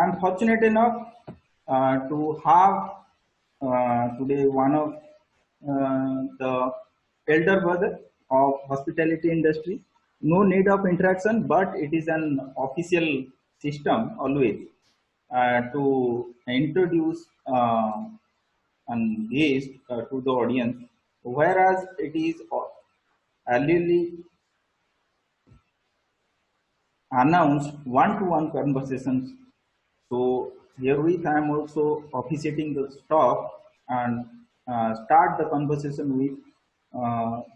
I'm fortunate enough to have today one of the elder brother of hospitality industry. No need of interaction, but it is an official system always to introduce and guest to the audience, whereas it is earlier announced one-to-one conversations. So herewith I am also officiating the stop and start the conversation with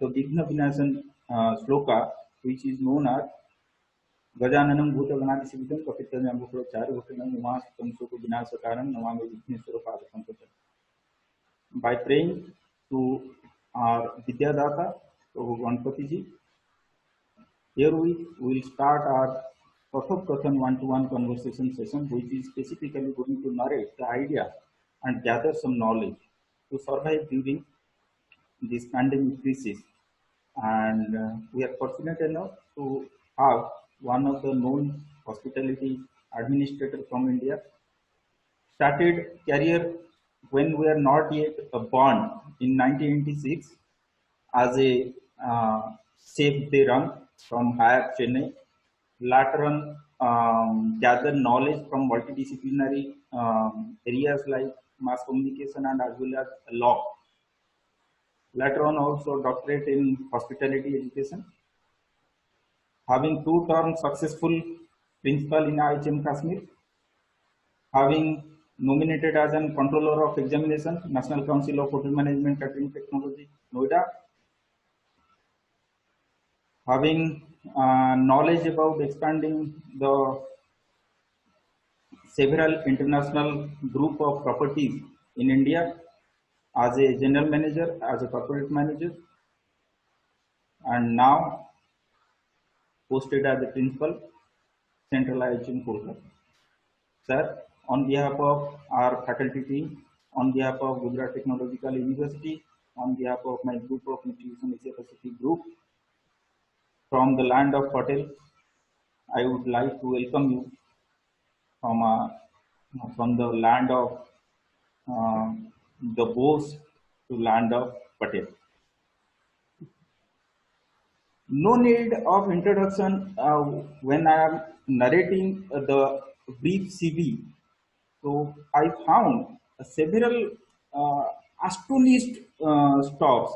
the Vigna Vinasan sloka, which is known as Gajananam Bhutagana Sividam Kapitanyam Bhukrachar Bhutanam Umas Tamsuku Vinasakaram Namami Vigneswara Padapankata. By praying to our Vidyadata, Prabhu Ganpati ji, here we will start our Kathak-Kathan one-to-one conversation session, which is specifically going to narrate the idea and gather some knowledge to survive during this pandemic crisis. And we are fortunate enough to have one of the known hospitality administrator from India. Started career when we are not yet born in 1986 as a chef de rang from Hyatt Chennai. Later on, gathered knowledge from multidisciplinary areas like mass communication and as well as law. Later on, also doctorate in hospitality education. Having 2 terms successful principal in IHM Kashmir. Having nominated as an controller of examination, National Council of Hotel Management Catering Technology, Noida. Having knowledge about expanding the several international group of properties in India as a general manager, as a corporate manager, and now posted as a principal, Central IHM Kolkata. Sir, on behalf of our faculty team, on behalf of Gujarat Technological University, on behalf of my group of Nutrition Asia Pacific Group, from the land of Patel, I would like to welcome you from the land of the Bose to land of Patel. No need of introduction when I am narrating the brief CV. So I found several astonished stops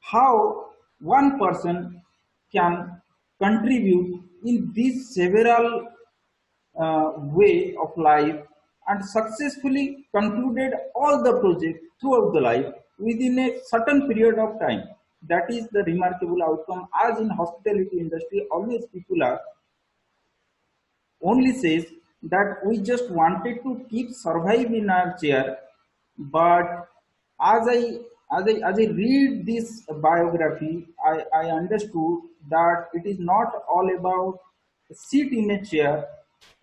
how one person can contribute in this several way of life and successfully concluded all the projects throughout the life within a certain period of time. That is the remarkable outcome. As in hospitality industry, always people are only says that we just wanted to keep survive in our chair, but as I read this biography, I understood that it is not all about sit in a chair.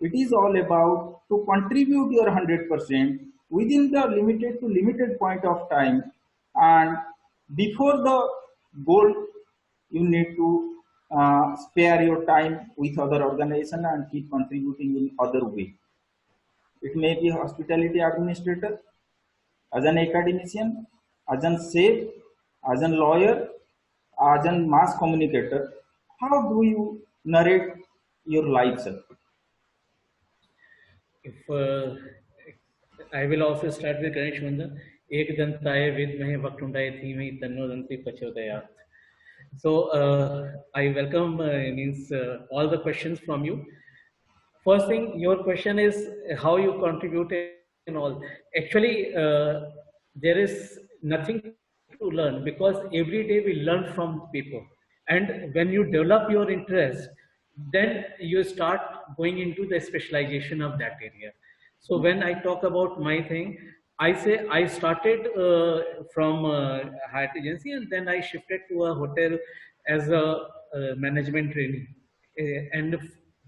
It is all about to contribute your 100% within the limited point of time, and before the goal, you need to spare your time with other organization and keep contributing in other way. It may be a hospitality administrator, as an academician, as an chef, as a lawyer, as a mass communicator. How do you narrate your life, sir? If I will also start with Ganesh Manda. Ek dantaye vidmahe vaktundaye dhimhi tanno danti prachodayat. So I welcome all the questions from you. First thing, your question is how you contributed and all. Actually, there is nothing to learn because every day we learn from people. And when you develop your interest, then you start going into the specialization of that area. So when I talk about my thing, I say I started from Hyatt agency and then I shifted to a hotel as a management trainee. And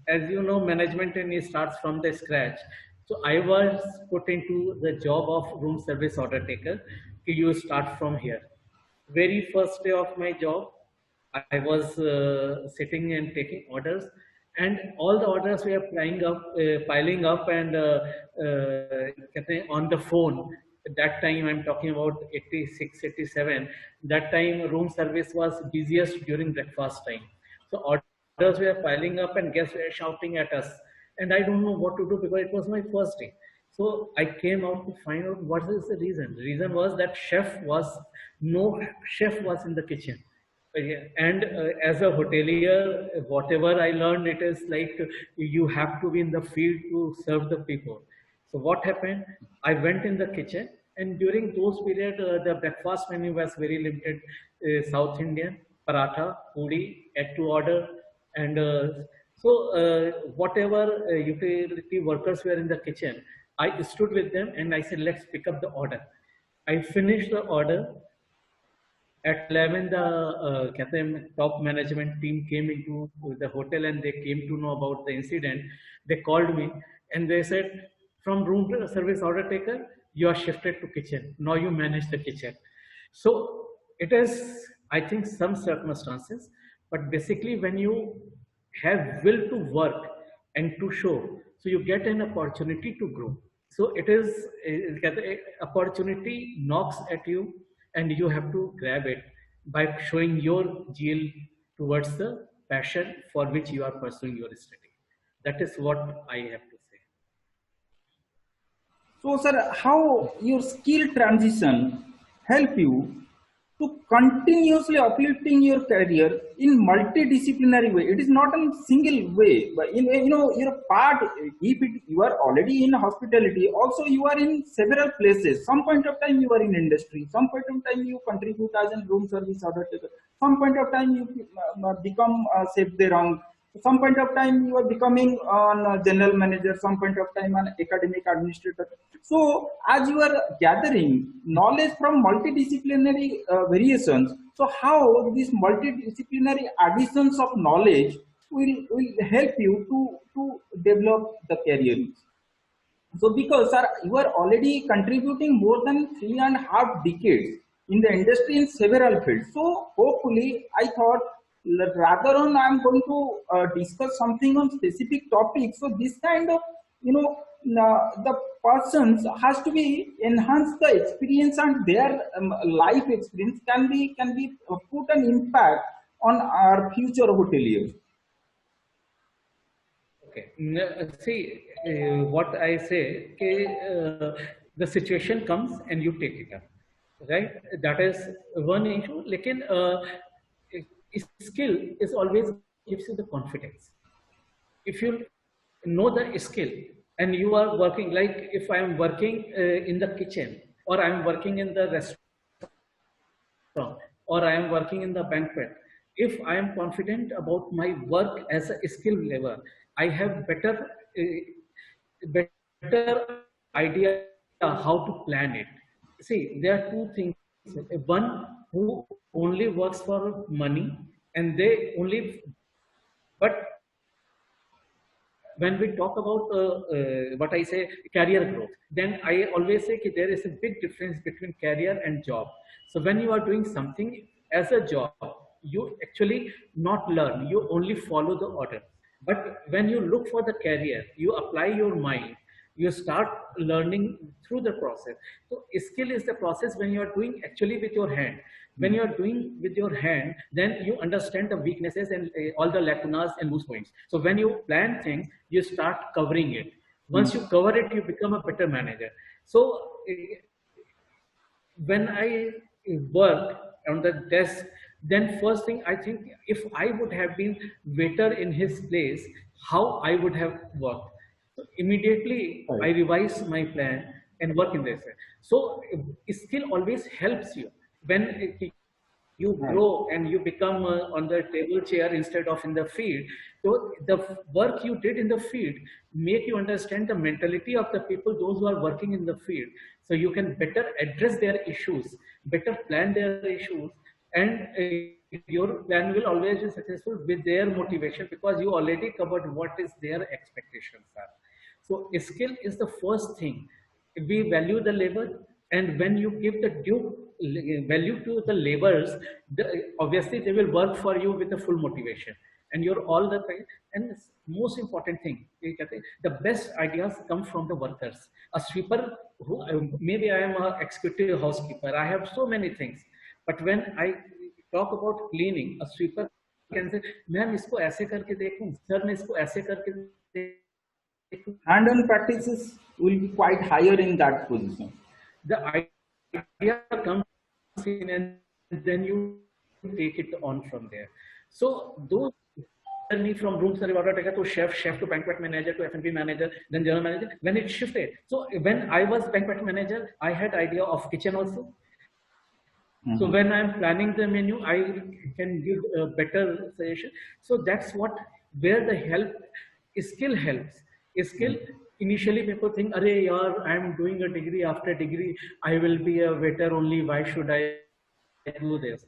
as you know, management trainee starts from the scratch. So I was put into the job of room service order taker. You start from here. Very first day of my job, I was sitting and taking orders, and all the orders were piling up, and कहते हैं, on the phone. At that time, I'm talking about 86, 87. That time, room service was busiest during breakfast time. So orders were piling up, and guests were shouting at us. And I don't know what to do because it was my first day. So I came out to find out what is the reason. The reason was that no chef was in the kitchen. Yeah. And as a hotelier, whatever I learned, it is like you have to be in the field to serve the people. So what happened? I went in the kitchen, and during those period, the breakfast menu was very limited. South Indian, paratha, puri, egg to order, and whatever utility workers were in the kitchen, I stood with them and I said, "Let's pick up the order." I finished the order. At 11, the top management team came into the hotel, and they came to know about the incident. They called me and they said, from room service order taker, you are shifted to kitchen. Now you manage the kitchen. So it is, I think, some circumstances, but basically when you have will to work and to show, so you get an opportunity to grow. So it is, opportunity knocks at you, and you have to grab it by showing your zeal towards the passion for which you are pursuing your study. That is what I have to say. So, sir, how your skill transition help you to continuously uplifting your career in multidisciplinary way? It is not a single way, but your part. You are already in hospitality, also you are in several places. Some point of time you are in industry. Some point of time you contribute as a room service order taker. Some point of time you become chef de rang. Some point of time you are becoming a general manager. Some point of time an academic administrator. So as you are gathering knowledge from multidisciplinary variations, so how these multidisciplinary additions of knowledge will help you to develop the career? So because, sir, you are already contributing more than 3.5 decades in the industry in several fields. So hopefully, I thought rather on I'm going to discuss something on specific topics. So this kind of, the persons has to be enhance the experience, and their life experience can be put an impact on our future hoteliers. Okay. See, what I say, the situation comes and you take it up, right? That is one issue. Lekin skill is always gives you the confidence. If you know the skill and you are working, like if I am working in the kitchen, or I am working in the restaurant, or I am working in the banquet, if I am confident about my work as a skill level, I have better idea how to plan it. See, there are two things. One who only works for money, and they only, but when we talk about what I say, career growth, then I always say that there is a big difference between career and job. So when you are doing something as a job, you actually not learn, you only follow the order. But when you look for the career, you apply your mind, you start learning through the process. So skill is the process when you are doing actually with your hand. When you are doing with your hand, then you understand the weaknesses and all the lacunas and loose points. So when you plan things, you start covering it. Once you cover it, you become a better manager. So when I work on the desk, then first thing I think, if I would have been waiter in his place, how I would have worked. So immediately I revise my plan and work in this. So skill always helps you when you grow and you become on the table chair instead of in the field. So the work you did in the field make you understand the mentality of the people, those who are working in the field. So you can better address their issues, better plan their issues, and your plan will always be successful with their motivation, because you already covered what is their expectations are. So skill is the first thing. We value the labor, and when you give the due value to the laborers, obviously they will work for you with a full motivation. and you're all the time. And most important thing, the best ideas come from the workers. A sweeper, maybe I am a executive housekeeper, I have so many things, but when I talk about cleaning, a sweeper can say, ma'am इसको ऐसे करके देखूं, sir मैं इसको ऐसे करके देखूं. Hand-on practices will be quite higher in that position. The idea comes in, and then you take it on from there. So those journey from room service order to chef to banquet manager to F&B manager, then general manager, when it shifted. So when I was banquet manager, I had idea of kitchen also. So when I'm planning the menu, I can give a better suggestion. So that's where the skill helps. Skill, initially people think, "Arey yaar, I'm doing a degree. After degree, I will be a waiter only. Why should I do this?"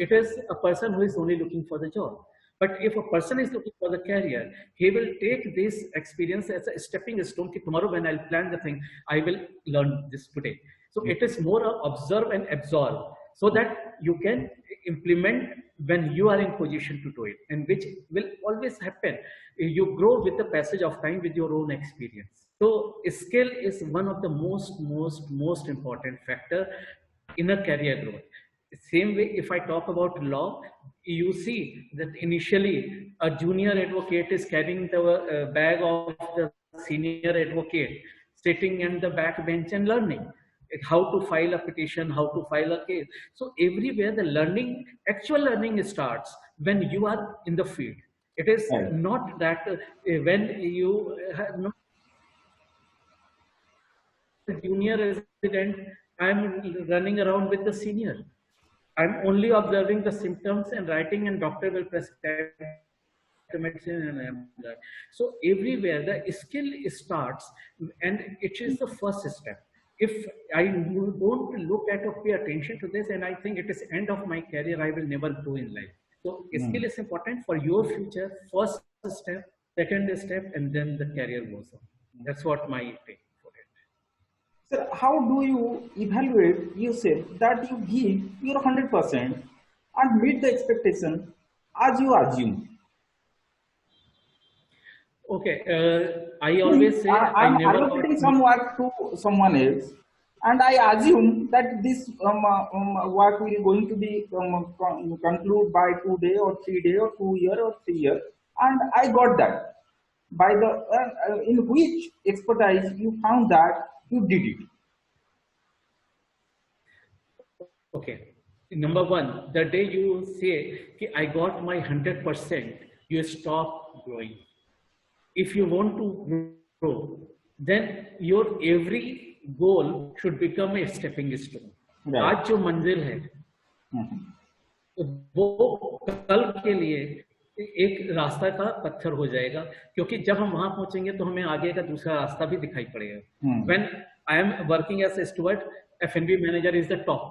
It is a person who is only looking for the job. But if a person is looking for the career, he will take this experience as a stepping stone. Tomorrow when I'll plan the thing, I will learn this today. So it is more observe and absorb, so that you can implement when you are in position to do it, and which will always happen. You grow with the passage of time with your own experience. So skill is one of the most important factor in a career growth. Same way, if I talk about law, you see that initially a junior advocate is carrying the bag of the senior advocate, sitting in the back bench and learning how to file a petition, how to file a case. So everywhere the learning, actual learning starts when you are in the field. It is not that when you have no junior resident, I'm running around with the senior. I'm only observing the symptoms and writing, and doctor will prescribe the medicine, and I'm done. So everywhere the skill starts, and it is the first step. If I don't look at or pay attention to this, and I think it is end of my career, I will never grow in life. So skill is important for your future. First step, second step, and then the career goes on. That's what my take for it. Sir, how do you evaluate yourself that you give your 100% and meet the expectation as you assume? Okay, I always say I'm allocating some work to someone else, and I assume that this work will going to be conclude by 2 days or 3 days or 2 years or 3 years, and I got that. By the in which expertise you found that you did it? Okay, number one, the day you say, I got my 100%, you stop growing. If you want to grow, then your every goal should become a stepping stone. आज जो मंजिल है, वो कल के लिए एक रास्ता का पत्थर हो जाएगा, क्योंकि जब हम वहां पहुंचेंगे तो हमें आगे का दूसरा रास्ता भी दिखाई पड़ेगा. When I am working as a steward, F&B manager is the top.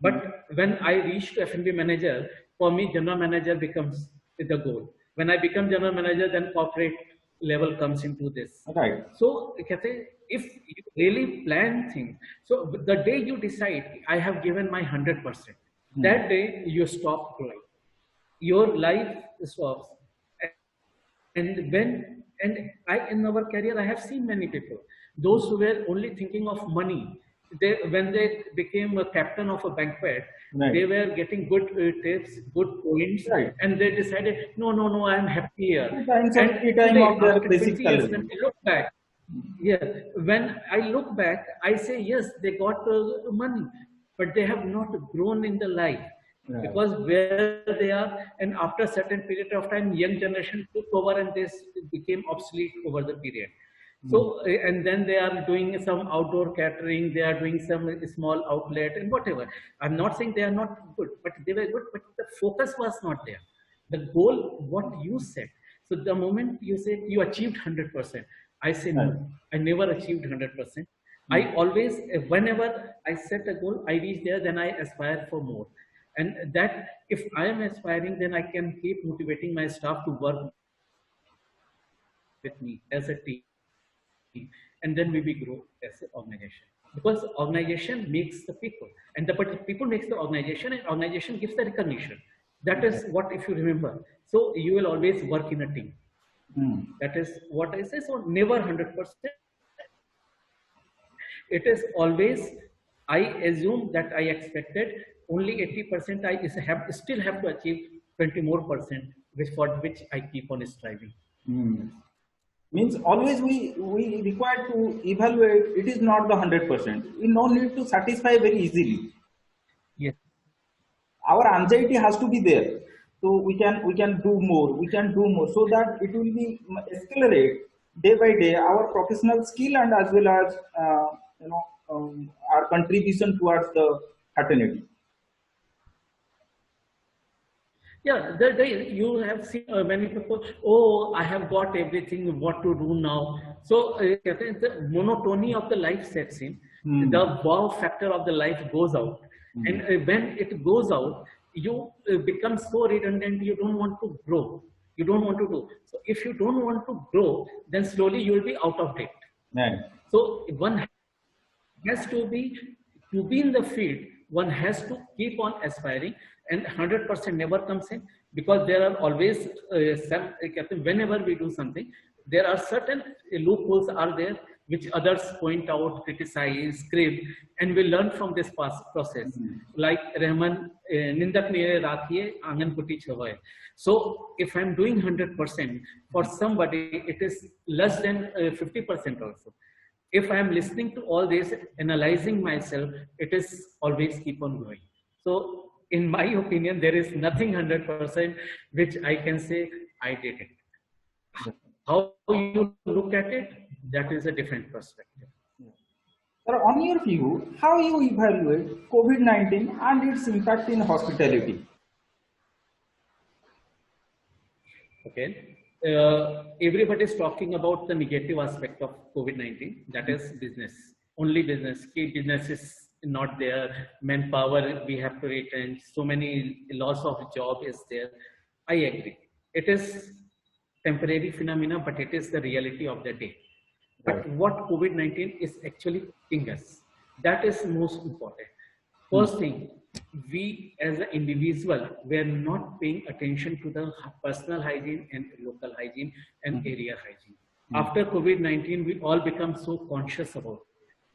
But when I reach to F&B manager, for me, general manager becomes the goal. When I become general manager, then corporate level comes into this. Right. So, if you really plan things, so the day you decide, I have given my 100%, that day you stop growing. Your life stops. And in our career, I have seen many people, those who were only thinking of money. When they became a captain of a banquet, they were getting good tips, good points, and they decided, no, I am happy here. And today, after 20 years, when I look back, when I look back, I say, yes, they got money, but they have not grown in the life. Because where they are, and after a certain period of time, young generation took over and this became obsolete over the period. So, and then they are doing some outdoor catering, they are doing some small outlet and whatever. I'm not saying they are not good, but they were good, but the focus was not there. The goal, what you set. So the moment you say you achieved 100%, I say no, I never achieved 100%. I always, whenever I set a goal, I reach there, then I aspire for more. And that if I am aspiring, then I can keep motivating my staff to work with me as a team. And then we will grow as an organization, because organization makes the people, and the people makes the organization, and organization gives the recognition. That is what, if you remember. So you will always work in a team. Mm. That is what I say. So never 100%. It is always, I assume that I expected only 80%. Still have to achieve 20 more percent, which for which I keep on striving. Mm. Means always we require to evaluate. It is not the 100%. We no need to satisfy very easily. Yes. Our anxiety has to be there, so we can do more, so that it will be accelerate day by day our professional skill, and as well as our contribution towards the fraternity. Yeah, you have seen many people, I have got everything, what to do now. So the monotony of the life sets in, the wow factor of the life goes out. And when it goes out, you become so redundant, you don't want to grow. You don't want to do. So if you don't want to grow, then slowly you will be out of date. Right. So one has to be in the field, one has to keep on aspiring, and 100% never comes in, because there are always whenever we do something, there are certain loopholes are there which others point out, criticize, script, and we learn from this process. Like Rahman, Nindak mere rakhiye, angan puti chhawaye. So if I'm doing 100%, for somebody it is less than 50% also. If I am listening to all this, analyzing myself, it is always keep on growing. So in my opinion, there is nothing 100% which I can say I did it. How you look at it, that is a different perspective. Sir, on your view, how you evaluate COVID-19 and its impact in hospitality? Okay. Everybody is talking about the negative aspect of COVID-19, that is business. Only business. Key business is not there. Manpower, we have to retain. So many loss of job is there. I agree. It is temporary phenomena, but it is the reality of the day. But what COVID-19 is actually teaching us, that is most important. First thing, we as an individual were not paying attention to the personal hygiene and local hygiene and area hygiene. After COVID-19, we all become so conscious about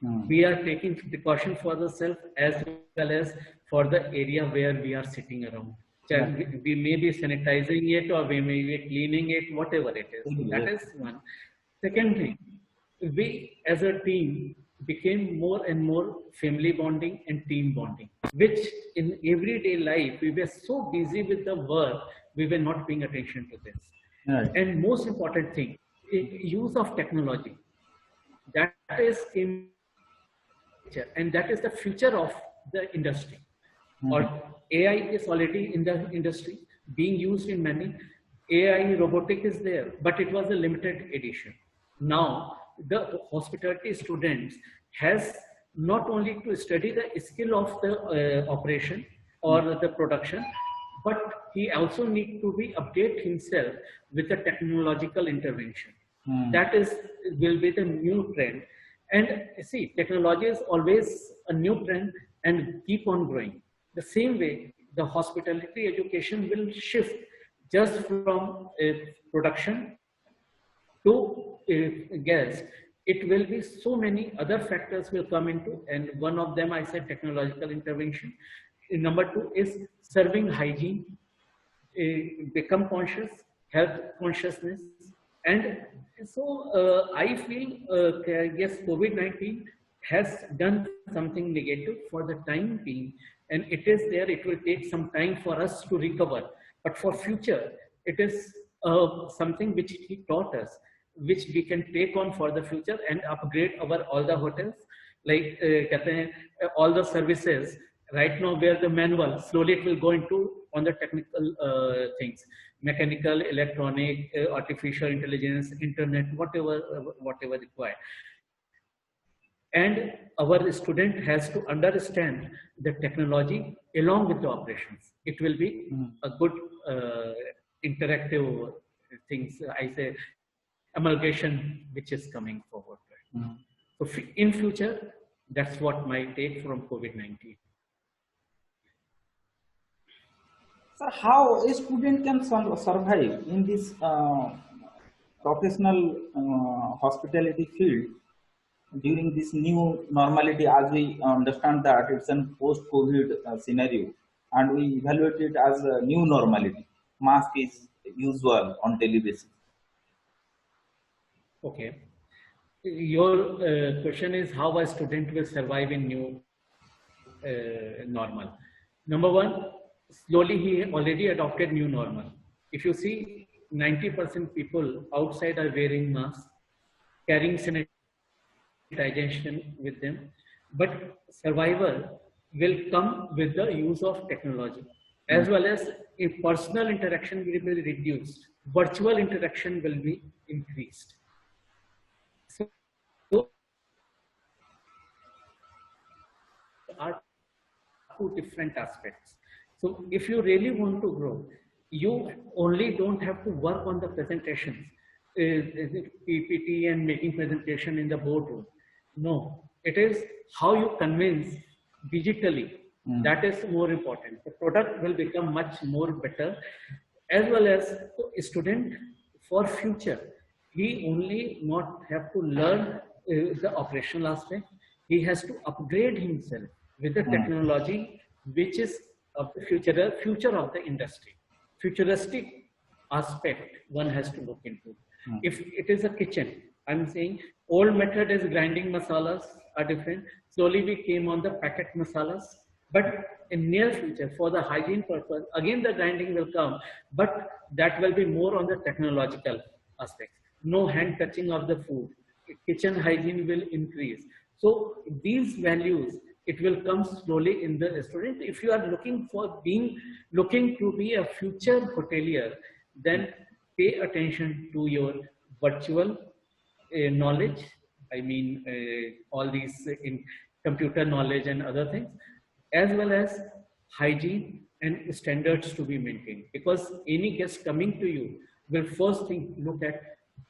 it. We are taking precaution for the self as well as for the area where we are sitting around. We may be sanitizing it, or we may be cleaning it, whatever it is. That is one. Second thing, we as a team became more and more family bonding and team bonding, which in everyday life, we were so busy with the work, we were not paying attention to this. Right. And most important thing, use of technology. That is and that is the future of the industry. Or AI is already in the industry, being used in many. AI robotic is there, but it was a limited edition. Now, the hospitality students has not only to study the skill of the operation or the production, but he also need to be update himself with the technological intervention. That will be the new trend. And see, technology is always a new trend and keep on growing. The same way, the hospitality education will shift just from production to guests. It will be so many other factors will come into, and one of them I said technological intervention. Number two is serving hygiene, become conscious, health consciousness. And so I feel yes, COVID-19 has done something negative for the time being, and it is there. It will take some time for us to recover, but for future, it is something which he taught us, which we can take on for the future and upgrade our all the hotels, like all the services. Right now, where the manual, slowly it will go into on the technical things, mechanical, electronic, artificial intelligence, internet, whatever required. And our student has to understand the technology along with the operations. It will be a good interactive things, I say, amalgamation which is coming forward. So in future, that's what my take from COVID-19. Sir, how a student can survive in this professional hospitality field during this new normality, as we understand that it's a post-COVID scenario, and we evaluate it as a new normality. Mask is usual on daily basis. Okay. Your question is how a student will survive in new normal. Number one, slowly he already adopted new normal. If you see, 90% people outside are wearing masks, carrying sanitization with them, but survival will come with the use of technology, as well as if personal interaction will be reduced, virtual interaction will be increased. So are two different aspects. So if you really want to grow, you only don't have to work on the presentations, PPT and making presentation in the boardroom. No, it is how you convince digitally. That is more important. The product will become much more better, as well as a student for future. He only not have to learn the operational aspect. He has to upgrade himself with the technology, which is of the future of the industry. Futuristic aspect one has to look into. If it is a kitchen, I'm saying old method is grinding masalas are different. Slowly we came on the packet masalas, but in near future for the hygiene purpose, again the grinding will come, but that will be more on the technological aspect. No hand touching of the food. Kitchen hygiene will increase. So these values, it will come slowly in the student. If you are looking to be a future hotelier, then pay attention to your virtual knowledge. I mean, all these in computer knowledge and other things, as well as hygiene and standards to be maintained. Because any guest coming to you will first thing look at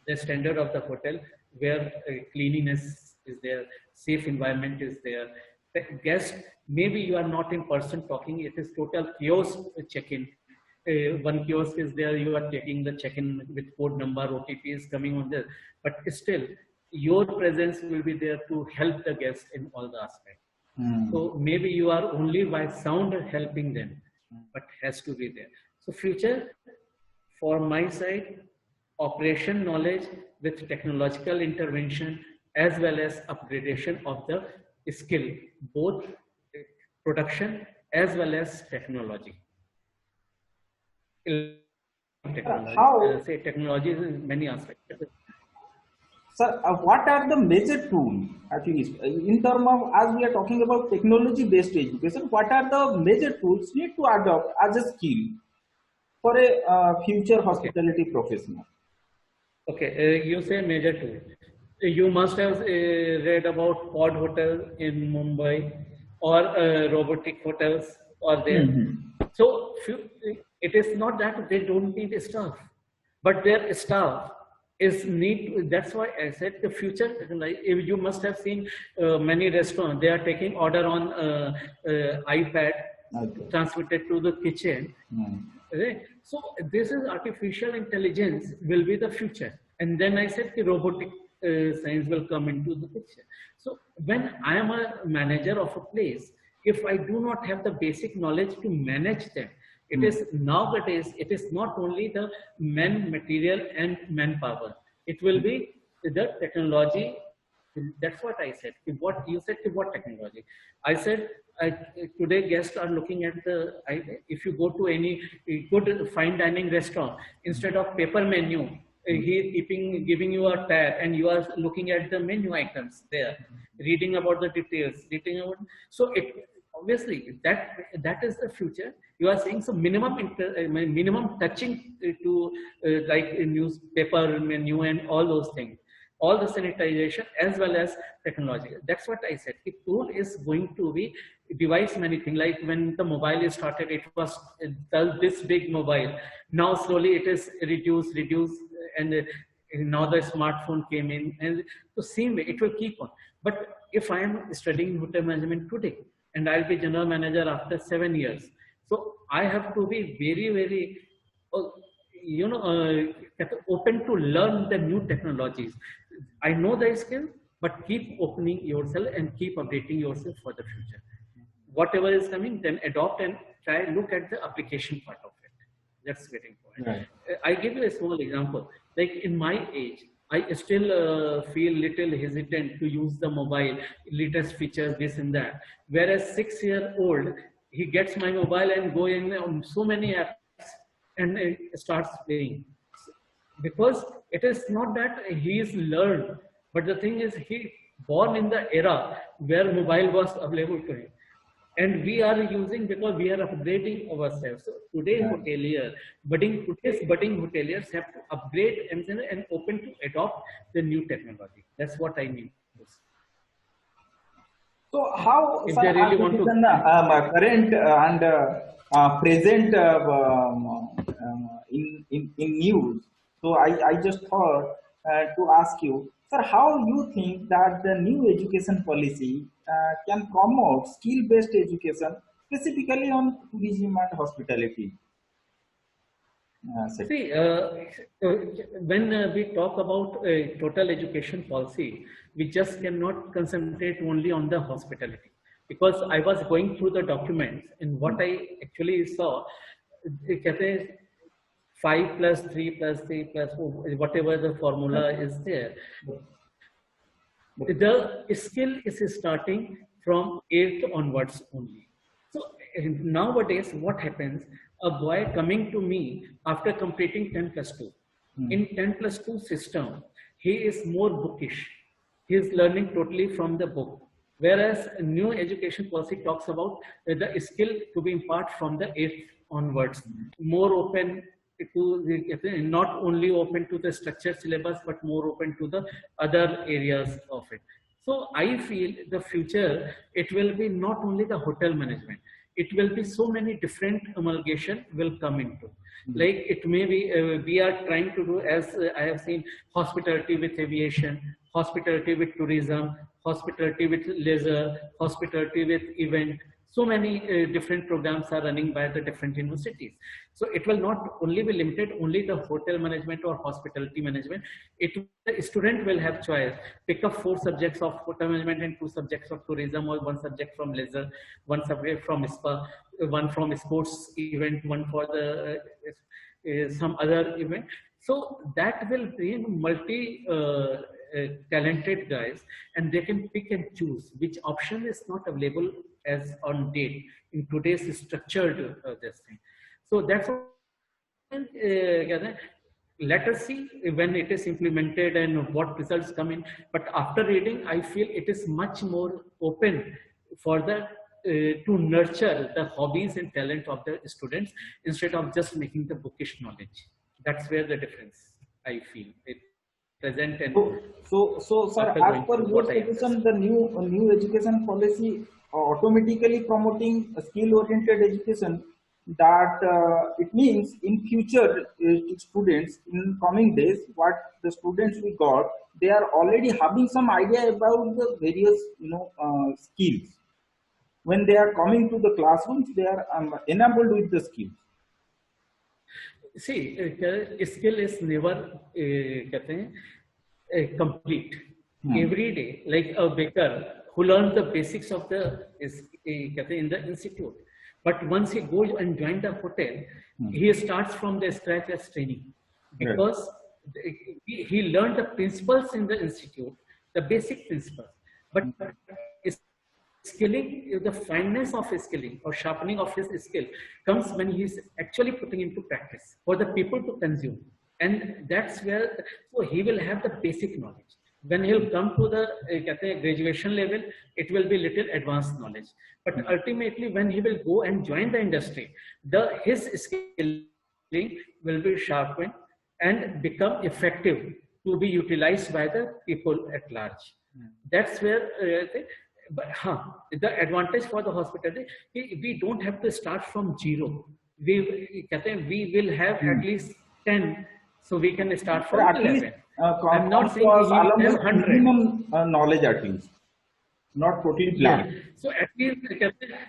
the standard of the hotel, where cleanliness is there, safe environment is there. The guest, maybe you are not in person talking, it is total kiosk check-in. One kiosk is there, you are taking the check-in with code number, OTP is coming on there, but still your presence will be there to help the guest in all the aspects. So maybe you are only by sound helping them, but has to be there. So future, for my side, operation knowledge with technological intervention, as well as upgradation of the skill, both production as well as technology. Technology is in many aspects. Sir, what are the major tools, at least in terms of, as we are talking about technology-based education, what are the major tools need to adopt as a skill for a future hospitality professional? Okay, you say major tool. You must have read about pod hotel in Mumbai, or robotic hotels are there. So it is not that they don't need staff, but their staff is need. That's why I said the future. You must have seen many restaurants. They are taking order on iPad, transmitted to the kitchen. Right? So this is artificial intelligence will be the future. And then I said the robotic science will come into the picture. So when I am a manager of a place, if I do not have the basic knowledge to manage them, it is nowadays, it is not only the material and manpower. It will be the technology. That's what I said. What you said, what technology? I said, today guests are looking at if you go to any good fine dining restaurant, instead of paper menu, he is giving you a tab and you are looking at the menu items there, reading about the details, so it obviously that is the future. You are saying so minimum touching to like a newspaper menu and all those things, all the sanitization as well as technology. That's what I said. The tool is going to be device many things. Like when the mobile started, it was this big mobile. Now slowly it is reduced, and now the smartphone came in, and the same way it will keep on. But if I am studying hotel management today, and I'll be general manager after 7 years, So I have to be very, uh, open to learn the new technologies. I know the skill, but keep opening yourself and keep updating yourself for the future. Whatever is coming, then adopt and try look at the application part of it. That's very important. Right. I give you a small example. Like in my age, I still feel little hesitant to use the mobile, latest features, this and that. Whereas 6-year-old, he gets my mobile and go in on so many apps and starts playing. Because it is not that he is learned, but the thing is he born in the era where mobile was available to him. And we are using because we are upgrading ourselves. So today, Right. today's budding hoteliers have to upgrade and open to adopt the new technology. That's what I mean. So how, If sir, they really want to, current and present in news? So I just thought to ask you, sir, how you think that the new education policy can promote skill-based education, specifically on tourism and hospitality sector? see, when we talk about total education policy, we just cannot concentrate only on the hospitality. Because I was going through the documents and what I actually saw, कहते हैं 5 plus 3 plus 3 plus 4, whatever the formula is there. The skill is starting from 8th onwards only. So nowadays, what happens? A boy coming to me after completing 10 plus 2. In 10 plus 2 system, he is more bookish. He is learning totally from the book. Whereas a new education policy talks about the skill to be imparted from the 8th onwards, more open to the, not only open to the structured syllabus, but more open to the other areas of it. So I feel the future, it will be not only the hotel management, it will be so many different amalgamation will come into. Like it may be, we are trying to do, as I have seen, hospitality with aviation, hospitality with tourism, hospitality with leisure, hospitality with event. So many different programs are running by the different universities. So it will not only be limited only the hotel management or hospitality management. The student will have choice. Pick up 4 subjects of hotel management and 2 subjects of tourism, or 1 subject from leisure, 1 subject from spa, 1 from sports event, 1 for the some other event. So that will bring multi talented guys, and they can pick and choose which option is not available as on date in today's structured this thing. So that's what, let us see when it is implemented and what results come in. But after reading, I feel it is much more open for the to nurture the hobbies and talent of the students instead of just making the bookish knowledge. That's where the difference I feel it present. And so sir, as per your suggestion, the new education policy automatically promoting skill-oriented education, that it means in future students in coming days, what the students we got, they are already having some idea about the various skills. When they are coming to the classrooms, they are enabled with the skills. See, skill is never complete. Every day, like a baker who learns the basics of the in the institute, but once he goes and joins the hotel, he starts from the scratch as training, because he learned the principles in the institute, the basic principles, but skilling, the fineness of his skilling or sharpening of his skill comes when he is actually putting into practice for the people to consume. And that's where, so he will have the basic knowledge. When he'll come to the graduation level, it will be little advanced knowledge. But ultimately, when he will go and join the industry, his skilling will be sharpened and become effective to be utilized by the people at large. That's where but the advantage for the hospitality, we don't have to start from 0. We will have at least 10, so we can start from 11. I'm not saying we have 100. Minimum knowledge at least, not totally planned. So at least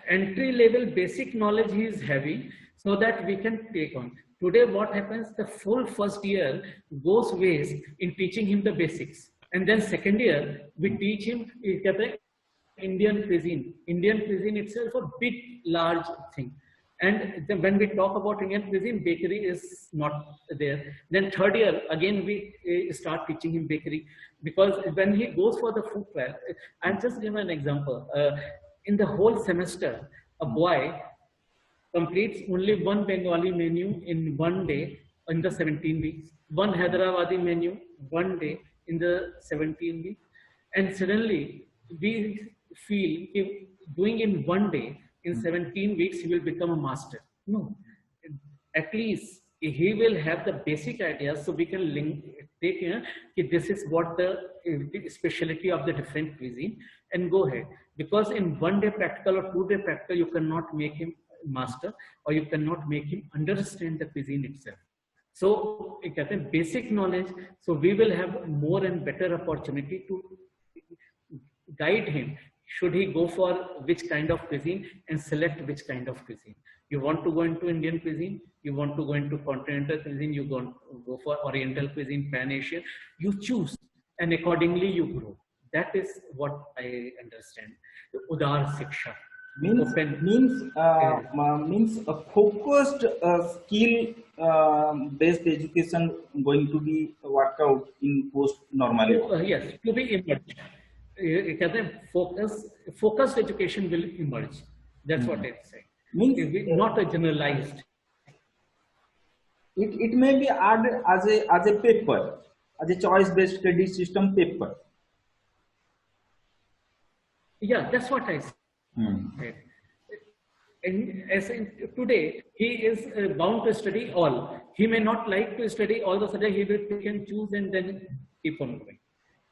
entry level basic knowledge he is having, so that we can take on. Today what happens, the full first year goes waste in teaching him the basics, and then second year we teach him Indian cuisine. Indian cuisine itself a big large thing. And then when we talk about Indian cuisine, bakery is not there. Then third year, again, we start teaching him bakery, because when he goes for the food trial, I'll just give an example. In the whole semester, a boy completes only one Bengali menu in one day in the 17 weeks, one Hyderabadi menu one day in the 17 weeks. And suddenly we feel if doing in one day in 17 weeks, he will become a master. No, at least he will have the basic ideas, so we can link, take, this is what the specialty of the different cuisine, and go ahead. Because in one day practical or 2 day practical, you cannot make him master, or you cannot make him understand the cuisine itself. So basic knowledge, so we will have more and better opportunity to guide him. Should he go for which kind of cuisine, and select which kind of cuisine? You want to go into Indian cuisine, you want to go into continental cuisine, you go for Oriental cuisine, Pan Asian, you choose, and accordingly you grow. That is what I understand. Udar Siksha. Means a focused skill based education going to be worked out in post normality. Yes, to be emerged. Focused education will emerge. That's what I'm saying. Means not a generalized. It may be added as a paper, as a choice-based credit system paper. Yeah, that's what I said. And as in today, he is bound to study all. He may not like to study all, the sudden he will pick and choose and then keep on going.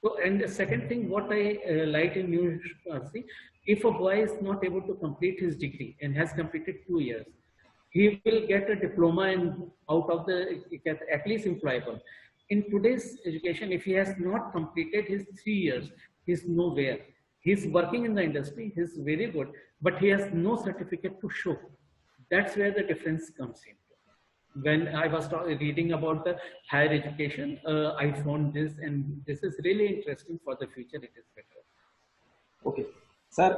So, and the second thing, what I like in New Jersey, if a boy is not able to complete his degree and has completed 2 years, he will get a diploma and out of the, at least employable. In today's education, if he has not completed his 3 years, he's nowhere. He's working in the industry, he's very good, but he has no certificate to show. That's where the difference comes in. When I was reading about the higher education, I found this, and this is really interesting for the future. It is better. Okay, sir,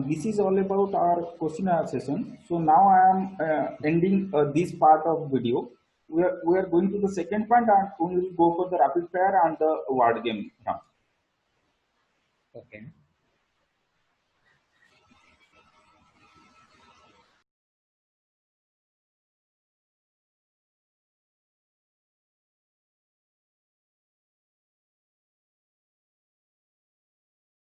this is all about our question and answer session. So now I am ending this part of video. We are going to the second point, and we will go for the rapid fire and the word game round. Okay.